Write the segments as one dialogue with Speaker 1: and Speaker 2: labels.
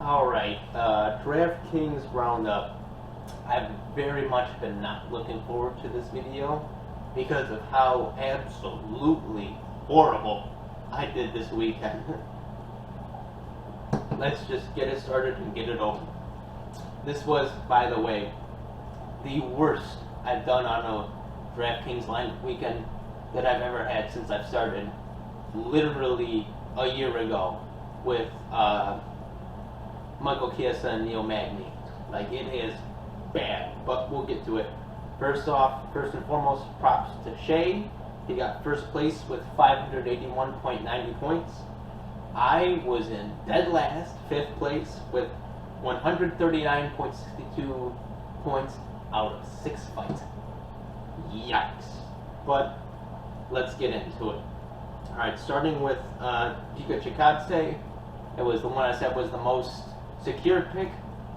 Speaker 1: Alright, Draftkings Roundup. I've very much been not looking forward to this video because of how absolutely horrible I did this weekend. Let's just get it started and get it over. This was, by the way, the worst I've done on a Draftkings lineup weekend that I've ever had since I've started, literally a year ago, with Michael Chiesa and Neil Magny. Like, it is bad, but we'll get to it. First and foremost, props to Shea. He got first place with 581.90 points. I was in dead last, fifth place, with 139.62 points out of 6 fights. Yikes. But let's get into it. Alright, starting with Giga. It was the one I said was the most secure pick.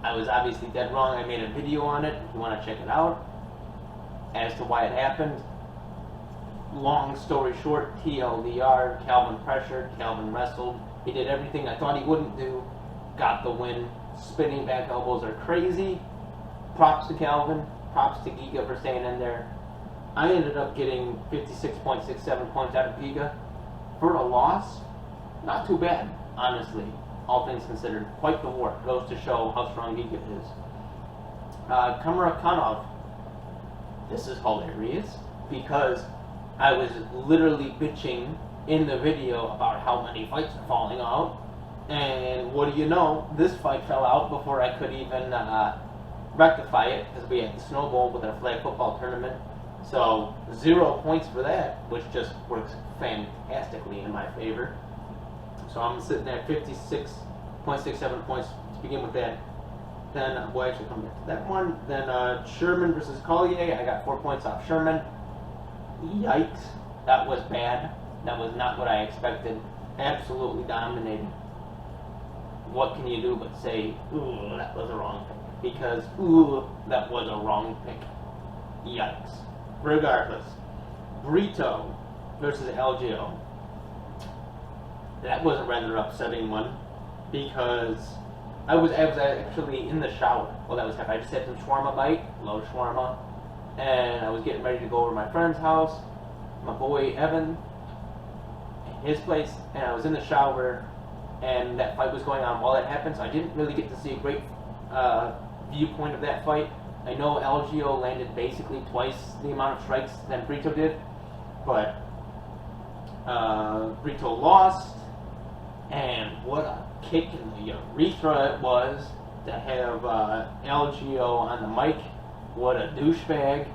Speaker 1: I was obviously dead wrong. I made a video on it if you want to check it out as to why it happened. Long story short, TLDR, Calvin pressured, Calvin wrestled. He did everything I thought he wouldn't do, got the win. Spinning back elbows are crazy. Props to Calvin, props to Giga for staying in there. I ended up getting 56.67 points out of Giga. For a loss, not too bad, honestly. All things considered, quite the war. Goes to show how strong Giga is. Kamarakhanov. This is hilarious because I was literally bitching in the video about how many fights are falling out, and what do you know? This fight fell out before I could even rectify it because we had the snowball with our flag football tournament. So 0 points for that, which just works fantastically in my favor. So I'm sitting at 56.67 points to begin with that. Then we'll actually come back to that one. Then Sherman versus Collier. I got 4 points off Sherman. Yikes. That was bad. That was not what I expected. Absolutely dominated. What can you do but say, ooh, that was a wrong pick? Because, ooh, that was a wrong pick. Yikes. Regardless. Brito versus Algio. That was a rather upsetting one because I was actually in the shower while that was happening. I just had some shawarma bite, low shawarma, and I was getting ready to go over to my friend's house, my boy Evan, his place, and I was in the shower, and that fight was going on while that happened, so I didn't really get to see a great viewpoint of that fight. I know Algio landed basically twice the amount of strikes than Brito did, but Brito lost. And what a kick in the urethra it was to have Algio on the mic. What a douchebag.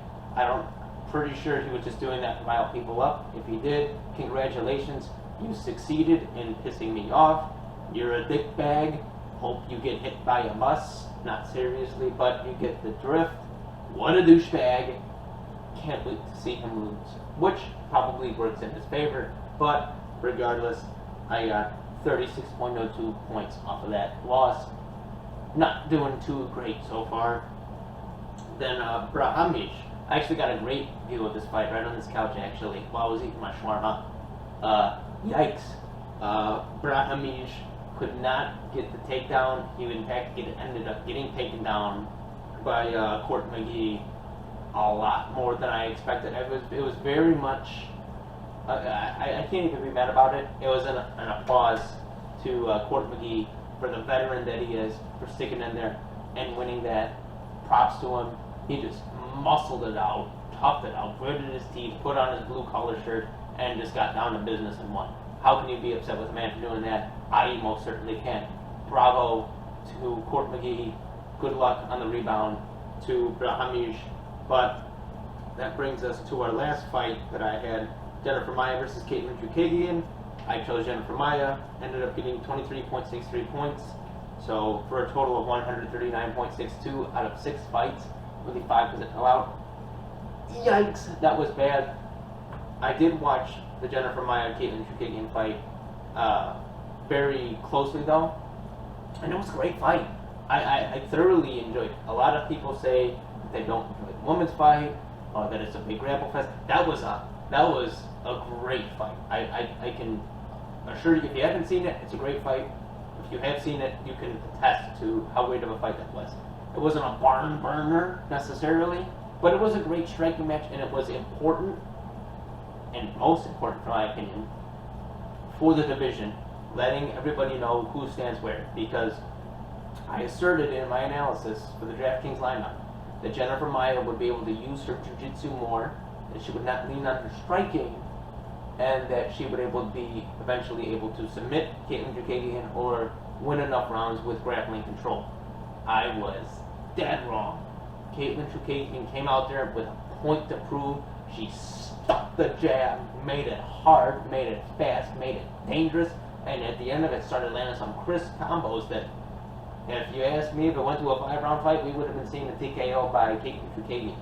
Speaker 1: Pretty sure he was just doing that to rile people up. If he did, congratulations. You succeeded in pissing me off. You're a dickbag. Hope you get hit by a bus. Not seriously, but you get the drift. What a douchebag. Can't wait to see him lose. Which probably works in his favor. But regardless, I got 36.02 points off of that loss. Not doing too great so far. Then Brahamish. I actually got a great view of this fight right on this couch actually while I was eating my shawarma. Yikes. Brahamish could not get the takedown. He in fact ended up getting taken down by Court McGee a lot more than I expected. It was very much. I can't even be mad about it. It was an applause to Court McGee for the veteran that he is, for sticking in there and winning that. Props to him. He just muscled it out, toughed it out, gritted his teeth, put on his blue collar shirt, and just got down to business and won. How can you be upset with a man for doing that? I most certainly can. Bravo to Court McGee. Good luck on the rebound to Brahamish. But that brings us to our last fight that I had. Jennifer Maia versus Caitlin Chukagian. I chose Jennifer Maia, ended up getting 23.63 points, so for a total of 139.62 out of 6 fights, only 5% fell out. Yikes, that was bad. I did watch the Jennifer Maia Caitlin Chukagian fight very closely though, and it was a great fight. I thoroughly enjoyed it. A lot of people say that they don't enjoy the women's fight, or that it's a big grapple fest. That was a great fight. I can assure you, if you haven't seen it, it's a great fight. if you have seen it, you can attest to how great of a fight that was. It wasn't a barn burner necessarily, but it was a great striking match, and it was important, and most important, in my opinion, for the division, letting everybody know who stands where. Because I asserted in my analysis for the Draftkings lineup that Jennifer Maia would be able to use her jiu-jitsu more, that she would not lean on her striking, and that she would able to be eventually able to submit Caitlin Jukagian or win enough rounds with grappling control. I was dead wrong. Caitlin Jukagian came out there with a point to prove. She stuck the jab, made it hard, made it fast, made it dangerous, and at the end of it started landing some crisp combos that, if you ask me, if it went to a 5-round fight, we would have been seeing a TKO by Caitlin Jukagian.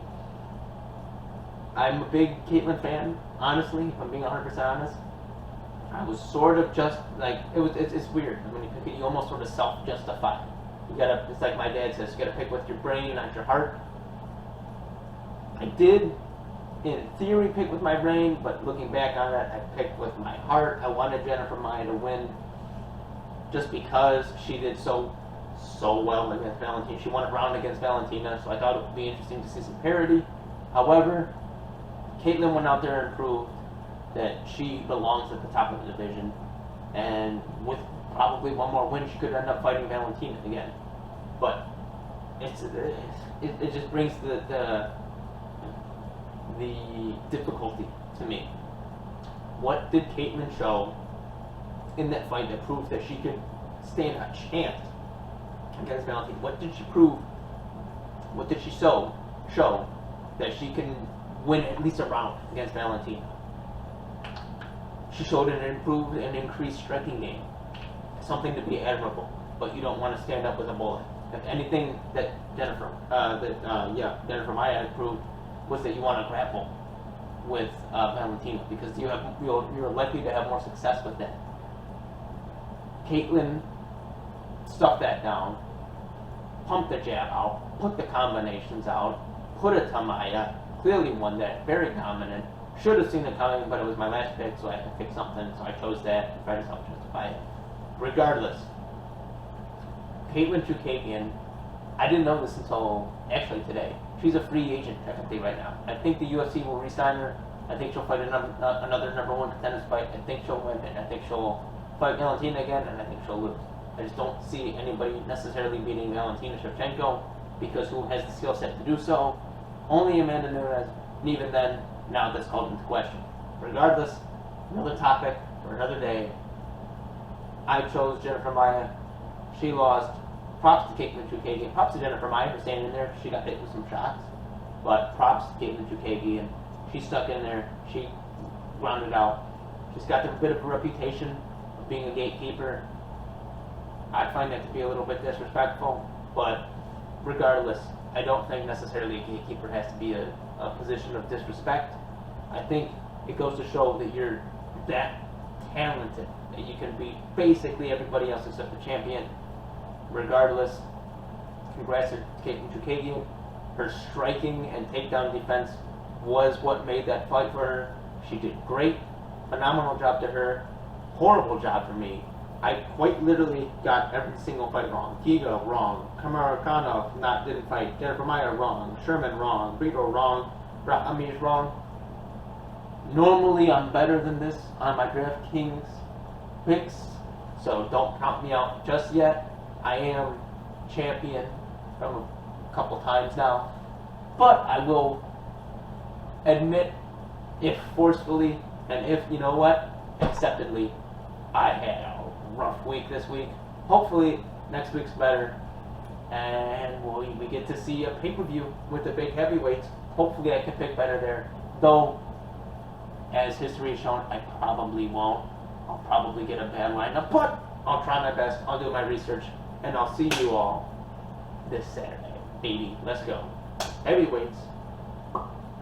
Speaker 1: I'm a big Caitlin fan, honestly, if I'm being 100% honest. I was sort of just like, it's weird. When you pick it, you almost sort of self-justify. You gotta, it's like my dad says, you gotta pick with your brain, not your heart. I did, in theory, pick with my brain, but looking back on it, I picked with my heart. I wanted Jennifer Maia to win just because she did so well against Valentina. She won a round against Valentina, so I thought it would be interesting to see some parity. However, Caitlin went out there and proved that she belongs at the top of the division, and with probably one more win, she could end up fighting Valentina again. But it just brings the difficulty to me. What did Caitlin show in that fight that proved that she could stand a chance against Valentina? What did she prove? What did she show that she can win at least a round against Valentina? She showed an improved and increased striking game, something to be admirable. But you don't want to stand up with a bullet. If anything that Jennifer Maia proved was that you want to grapple with Valentina, because you're likely to have more success with that. Caitlin stuffed that down, pumped the jab out, put the combinations out, put it to Maia, clearly won that, very dominant. Should have seen it coming, but it was my last pick, so I had to pick something, so I chose that and tried to self-justify it. Regardless, Caitlin Jukagian, I didn't know this until actually today. She's a free agent technically right now. I think the UFC will re-sign her. I think she'll fight another #1 contenders fight. I think she'll win, and I think she'll fight Valentina again, and I think she'll lose. I just don't see anybody necessarily beating Valentina Shevchenko, because who has the skill set to do so? Only Amanda Nunes, and even then, now that's called into question. Regardless, another topic for another day. I chose Jennifer Maia. She lost. Props to Caitlin Jukagian. Props to Jennifer Maia for standing there. She got hit with some shots. But props to Caitlin Jukagian. She stuck in there. She grounded out. She's got a bit of a reputation of being a gatekeeper. I find that to be a little bit disrespectful. But regardless, I don't think necessarily a gatekeeper has to be a position of disrespect. I think it goes to show that you're that talented that you can beat basically everybody else except the champion. Regardless, congrats to Caitlin Jukagian. Her striking and takedown defense was what made that fight for her. She did great. Phenomenal job to her. Horrible job for me. I quite literally got every single fight wrong. Giga wrong. Kamara Khanov didn't fight. Jennifer Maia wrong. Sherman wrong. Brito wrong. Amir wrong. Normally I'm better than this on my Draftkings picks, so don't count me out just yet. I am champion from a couple times now, but I will admit, if forcefully and if, you know what, acceptedly, I had a rough week this week. Hopefully next week's better, and we get to see a pay-per-view with the big heavyweights. Hopefully I can pick better there, though as history has shown, I probably won't. I'll probably get a bad lineup, but I'll try my best. I'll do my research, and I'll see you all this Saturday. Baby, let's go. Heavyweights.